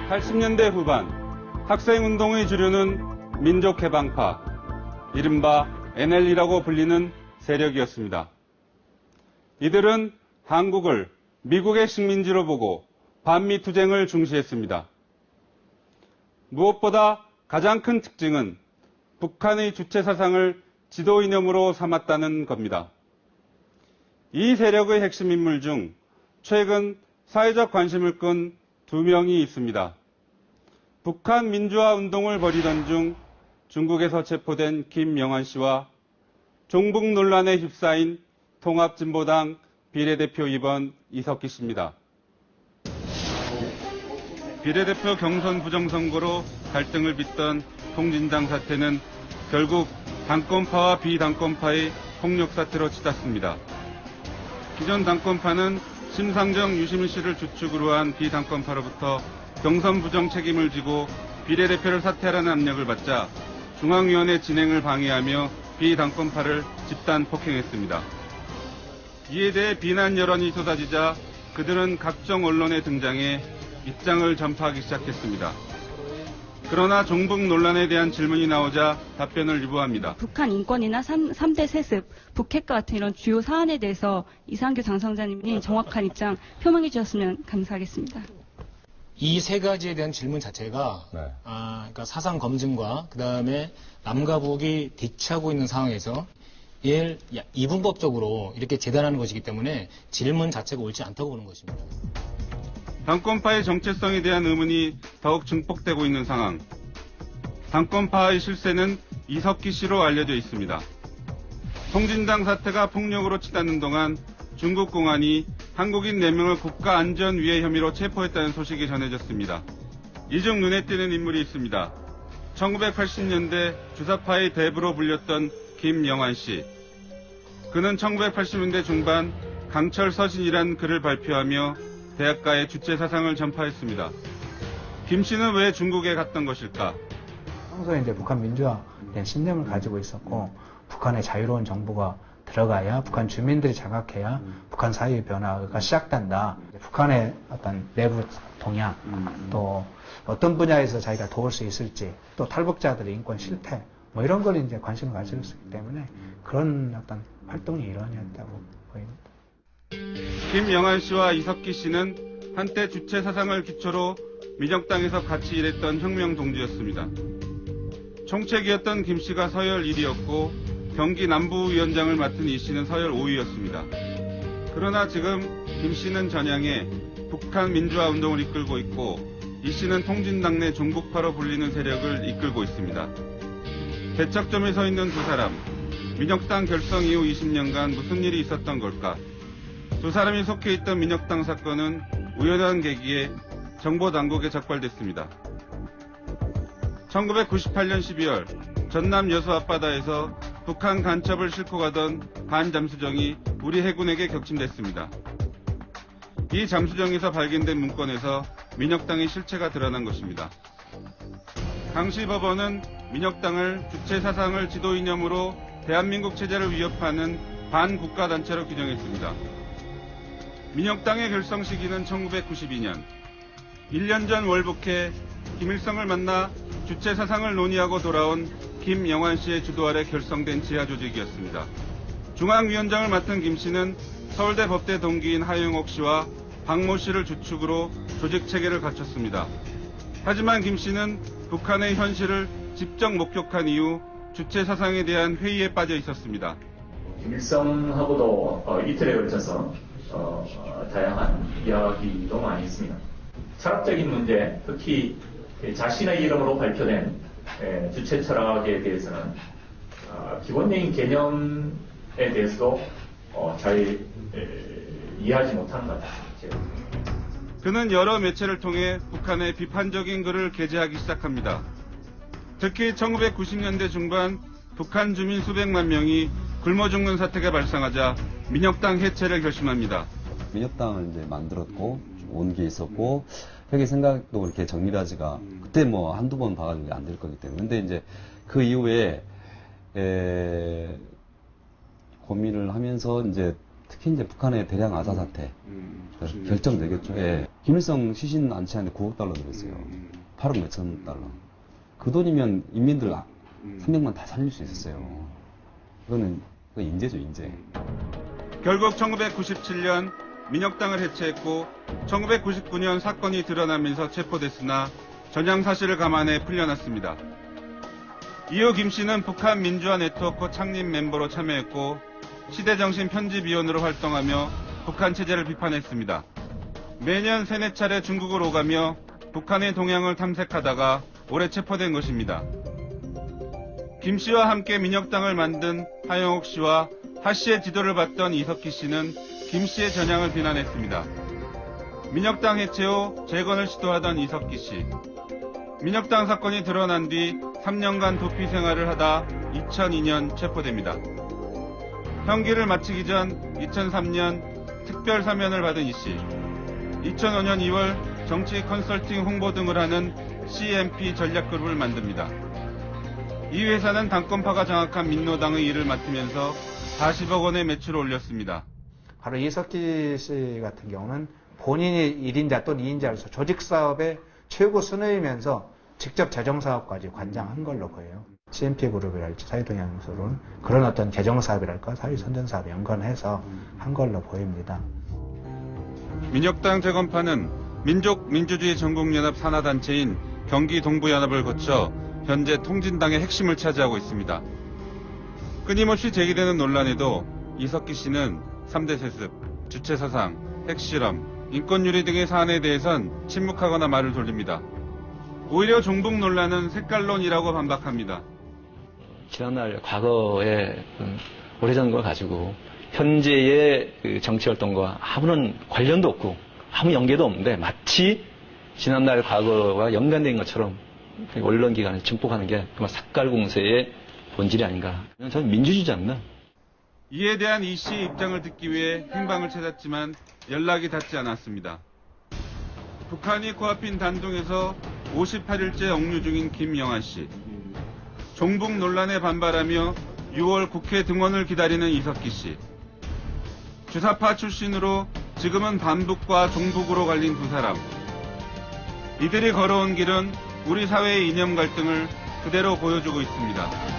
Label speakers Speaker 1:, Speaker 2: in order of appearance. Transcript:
Speaker 1: 80년대 후반 학생운동의 주류는 민족해방파, 이른바 NL이라고 불리는 세력이었습니다. 이들은 한국을 미국의 식민지로 보고 반미 투쟁을 중시했습니다. 무엇보다 가장 큰 특징은 북한의 주체 사상을 지도 이념으로 삼았다는 겁니다. 이 세력의 핵심 인물 중 최근 사회적 관심을 끈 두 명이 있습니다. 북한 민주화 운동을 벌이던 중 중국에서 체포된 김영환 씨와 종북 논란에 휩싸인 통합진보당 비례대표 2번 이석기 씨입니다. 비례대표 경선 부정선거로 갈등을 빚던 통진당 사태는 결국 당권파와 비당권파의 폭력 사태로 치닫습니다. 기존 당권파는 심상정, 유시민 씨를 주축으로 한 비당권파로부터 경선 부정 책임을 지고 비례대표를 사퇴하라는 압력을 받자 중앙위원회 진행을 방해하며 비당권파를 집단 폭행했습니다. 이에 대해 비난 여론이 쏟아지자 그들은 각종 언론에 등장해 입장을 전파하기 시작했습니다. 그러나 종북 논란에 대한 질문이 나오자 답변을 유보합니다.
Speaker 2: 북한 인권이나 3대 세습, 북핵과 같은 이런 주요 사안에 대해서 이상규 당선자님이 정확한 입장 표명해 주셨으면 감사하겠습니다.
Speaker 3: 이 세 가지에 대한 질문 자체가 그러니까 사상 검증과 그다음에 남과 북이 대치하고 있는 상황에서 이를 이분법적으로 이렇게 재단하는 것이기 때문에 질문 자체가 옳지 않다고 보는 것입니다.
Speaker 1: 당권파의 정체성에 대한 의문이 더욱 증폭되고 있는 상황. 당권파의 실세는 이석기 씨로 알려져 있습니다. 통진당 사태가 폭력으로 치닫는 동안 중국 공안이 한국인 4명을 국가안전위해 혐의로 체포했다는 소식이 전해졌습니다. 이 중 눈에 띄는 인물이 있습니다. 1980년대 주사파의 대부로 불렸던 김영환 씨. 그는 1980년대 중반 강철 서신이란 글을 발표하며 대학가의 주체 사상을 전파했습니다. 김 씨는 왜 중국에 갔던 것일까?
Speaker 4: 평소에 이제 북한 민주화에 대한 신념을 가지고 있었고, 북한의 자유로운 정부가 들어가야, 북한 주민들이 장악해야 북한 사회의 변화가 시작된다. 북한의 어떤 내부 동향, 또 어떤 분야에서 자기가 도울 수 있을지, 또 탈북자들의 인권 실태, 뭐 이런 걸 이제 관심을 가지고 있었기 때문에 그런 어떤 활동의 일환이었다고 보입니다.
Speaker 1: 김영환 씨와 이석기 씨는 한때 주체 사상을 기초로 민혁당에서 같이 일했던 혁명 동지였습니다. 총책이었던 김 씨가 서열 1위였고 경기 남부위원장을 맡은 이 씨는 서열 5위였습니다. 그러나 지금 김 씨는 전향해 북한 민주화 운동을 이끌고 있고 이 씨는 통진당 내 종북파로 불리는 세력을 이끌고 있습니다. 대척점에 서 있는 두 사람, 민혁당 결성 이후 20년간 무슨 일이 있었던 걸까? 두 사람이 속해 있던 민혁당 사건은 우연한 계기에 정보당국에 적발됐습니다. 1998년 12월 전남 여수 앞바다에서 북한 간첩을 싣고 가던 반 잠수정이 우리 해군에게 격침됐습니다. 이 잠수정에서 발견된 문건에서 민혁당의 실체가 드러난 것입니다. 당시 법원은 민혁당을 주체 사상을 지도 이념으로 대한민국 체제를 위협하는 반국가단체로 규정했습니다. 민혁당의 결성 시기는 1992년. 1년 전 월북해 김일성을 만나 주체 사상을 논의하고 돌아온 김영환 씨의 주도 아래 결성된 지하 조직이었습니다. 중앙위원장을 맡은 김 씨는 서울대 법대 동기인 하영옥 씨와 박모 씨를 주축으로 조직 체계를 갖췄습니다. 하지만 김 씨는 북한의 현실을 직접 목격한 이후 주체 사상에 대한 회의에 빠져 있었습니다.
Speaker 5: 김일성하고도 이틀에 걸쳐서 다양한 이야기도 많이 있습니다. 철학적인 문제, 특히 자신의 이름으로 발표된 주체 철학에 대해서는 기본적인 개념에 대해서도 잘 이해하지 못하는 것 같아요.
Speaker 1: 그는 여러 매체를 통해 북한의 비판적인 글을 게재하기 시작합니다. 특히 1990년대 중반 북한 주민 수백만 명이 굶어 죽는 사태가 발생하자 민혁당 해체를 결심합니다.
Speaker 6: 민혁당을 이제 만들었고 온게 있었고 회계 생각도 그렇게 정밀하지가 그때 뭐 한두 번 봐가지고 안 될 거기 때문에 근데 이제 그 이후에 고민을 하면서 이제 특히 이제 북한의 대량 아사 사태 결정되겠죠. 예. 김일성 시신 안치하는데 9억 달러 들었어요. 8억 몇천 달러. 그 돈이면 인민들 300만 다 살릴 수 있었어요. 그건 인재죠, 인재.
Speaker 1: 결국 1997년 민혁당을 해체했고 1999년 사건이 드러나면서 체포됐으나 전향 사실을 감안해 풀려났습니다. 이후 김 씨는 북한 민주화 네트워크 창립 멤버로 참여했고 시대정신 편집위원으로 활동하며 북한 체제를 비판했습니다. 매년 3-4차례 중국을 오가며 북한의 동향을 탐색하다가 올해 체포된 것입니다. 김 씨와 함께 민혁당을 만든 하영옥 씨와 하 씨의 지도를 받던 이석기 씨는 김 씨의 전향을 비난했습니다. 민혁당 해체 후 재건을 시도하던 이석기 씨. 민혁당 사건이 드러난 뒤 3년간 도피 생활을 하다 2002년 체포됩니다. 형기를 마치기 전 2003년 특별 사면을 받은 이 씨. 2005년 2월 정치 컨설팅 홍보 등을 하는 CMP 전략그룹을 만듭니다. 이 회사는 당권파가 장악한 민노당의 일을 맡으면서 40억 원의 매출을 올렸습니다.
Speaker 4: 바로 이석기 씨 같은 경우는 본인이 1인자 또는 2인자로서 조직사업의 최고 수뇌이면서 직접 재정사업까지 관장한 걸로 보여요. CMP그룹이랄지 사회동향소는 그런 어떤 개정사업이랄까 사회선전사업에 연관해서 한 걸로 보입니다.
Speaker 1: 민혁당 재건파는 민족민주주의 전국연합 산하단체인 경기동부연합을 거쳐 현재 통진당의 핵심을 차지하고 있습니다. 끊임없이 제기되는 논란에도 이석기 씨는 3대 세습, 주체사상, 핵실험, 인권유리 등의 사안에 대해선 침묵하거나 말을 돌립니다. 오히려 종북 논란은 색깔론이라고 반박합니다.
Speaker 7: 지난날 과거의 오래전 걸 가지고 현재의 그 정치활동과 아무런 관련도 없고 아무 연계도 없는데 마치 지난날 과거와 연관된 것처럼 언론기관을 증폭하는 게 정말 삭갈공세의 본질이 아닌가. 저는 민주주의자입니다.
Speaker 1: 이에 대한 이 씨의 입장을 듣기 위해 행방을 찾았지만 연락이 닿지 않았습니다. 북한이 코앞인 단둥에서 58일째 억류 중인 김영하 씨. 종북 논란에 반발하며 6월 국회 등원을 기다리는 이석기 씨. 주사파 출신으로 지금은 반북과 종북으로 갈린 두 사람. 이들이 걸어온 길은 우리 사회의 이념 갈등을 그대로 보여주고 있습니다.